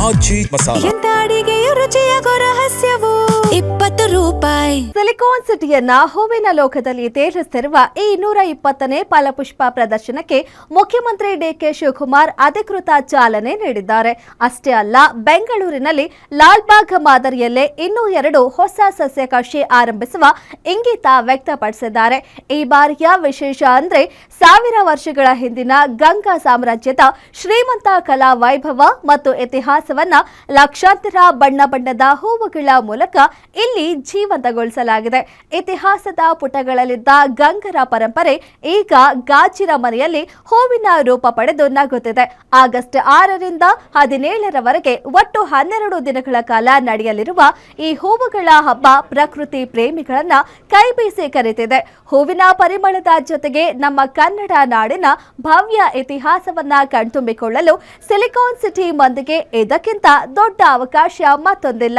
ಆಚಿ ಮಸಾಲ ಎಂತ ಅಡಿಗೆಯ ರುಚಿಯಾಗೋ ರಹಸ್ಯವು 20 ರೂಪಾಯಿ. ಸಿಲಿಕಾನ್ ಸಿಟಿಯನ್ನ ಹೂವಿನ ಲೋಕದಲ್ಲಿ ತೇರಿಸ್ತಿರುವ ಈ 220ನೇ ಫಲಪುಷ್ಪ ಪ್ರದರ್ಶನಕ್ಕೆ ಮುಖ್ಯಮಂತ್ರಿ ಡಿಕೆ ಶಿವಕುಮಾರ್ ಅಧಿಕೃತ ಚಾಲನೆ ನೀಡಿದ್ದಾರೆ. ಅಷ್ಟೇ ಅಲ್ಲ, ಬೆಂಗಳೂರಿನಲ್ಲಿ ಲಾಲ್ಬಾಗ್ ಮಾದರಿಯಲ್ಲೇ ಇನ್ನೂ 2 ಹೊಸ ಸಸ್ಯ ಕೃಷಿ ಆರಂಭಿಸುವ ಇಂಗಿತ ವ್ಯಕ್ತಪಡಿಸಿದ್ದಾರೆ. ಈ ಬಾರಿಯ ವಿಶೇಷ ಅಂದ್ರೆ 1000 ವರ್ಷಗಳ ಹಿಂದಿನ ಗಂಗಾ ಸಾಮ್ರಾಜ್ಯದ ಶ್ರೀಮಂತ ಕಲಾ ವೈಭವ ಮತ್ತು ಇತಿಹಾಸವನ್ನ ಲಕ್ಷಾಂತರ ಬಣ್ಣ ಬಣ್ಣದ ಹೂವುಗಳ ಮೂಲಕ ಇಲ್ಲಿ ಜೀವಂತಗೊಳಿಸಲಾಗಿದೆ. ಇತಿಹಾಸದ ಪುಟಗಳಲ್ಲಿದ್ದ ಗಂಗರ ಪರಂಪರೆ ಈಗ ಗಾಜಿನ ಮನೆಯಲ್ಲಿ ಹೂವಿನ ರೂಪ ಪಡೆದು ನಗುತ್ತಿದೆ. ಆಗಸ್ಟ್ 6ರಿಂದ 17ರವರೆಗೆ ಒಟ್ಟು 12 ದಿನಗಳ ಕಾಲ ನಡೆಯಲಿರುವ ಈ ಹೂವುಗಳ ಹಬ್ಬ ಪ್ರಕೃತಿ ಪ್ರೇಮಿಗಳನ್ನ ಕೈಬೀಸಿ ಕರೆದಿದೆ. ಹೂವಿನ ಪರಿಮಳದ ಜೊತೆಗೆ ನಮ್ಮ ಕನ್ನಡ ನಾಡಿನ ಭವ್ಯ ಇತಿಹಾಸವನ್ನ ಕಣ್ತುಂಬಿಕೊಳ್ಳಲು ಸಿಲಿಕಾನ್ ಸಿಟಿ ಮಂದಿಗೆ ಇದಕ್ಕಿಂತ ದೊಡ್ಡ ಅವಕಾಶ ಮತ್ತೊಂದಿಲ್ಲ.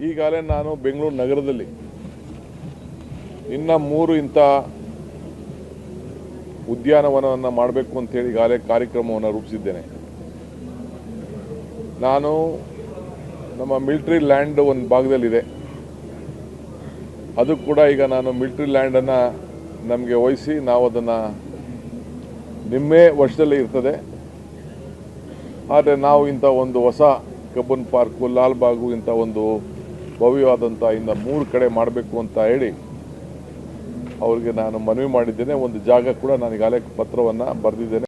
ಈಗಾಗಲೇ ನಾನು ಬೆಂಗಳೂರು ನಗರದಲ್ಲಿ ಇನ್ನು 3 ಇಂಥ ಉದ್ಯಾನವನವನ್ನು ಮಾಡಬೇಕು ಅಂತೇಳಿ ಈಗಾಗಲೇ ಕಾರ್ಯಕ್ರಮವನ್ನು ರೂಪಿಸಿದ್ದೇನೆ. ನಾನು ನಮ್ಮ ಮಿಲಿಟರಿ ಲ್ಯಾಂಡ್ ಒಂದು ಭಾಗದಲ್ಲಿದೆ, ಅದು ಕೂಡ ಈಗ ನಾನು ಮಿಲಿಟರಿ ಲ್ಯಾಂಡನ್ನು ನಮಗೆ ವಹಿಸಿ ನಾವು ಅದನ್ನು ನಿಮ್ಮೇ ವರ್ಷದಲ್ಲಿ ಇರ್ತದೆ. ಆದರೆ ನಾವು ಇಂಥ ಒಂದು ಹೊಸ ಕಬ್ಬನ್ ಪಾರ್ಕು, ಲಾಲ್ಬಾಗು ಇಂಥ ಒಂದು ಭವ್ಯವಾದಂಥ ಇನ್ನು 3 ಕಡೆ ಮಾಡಬೇಕು ಅಂತ ಹೇಳಿ ಅವ್ರಿಗೆ ನಾನು ಮನವಿ ಮಾಡಿದ್ದೇನೆ. ಒಂದು ಜಾಗ ಕೂಡ ನಾನು ಈಗಾಗಲೇ ಪತ್ರವನ್ನು ಬರೆದಿದ್ದೇನೆ.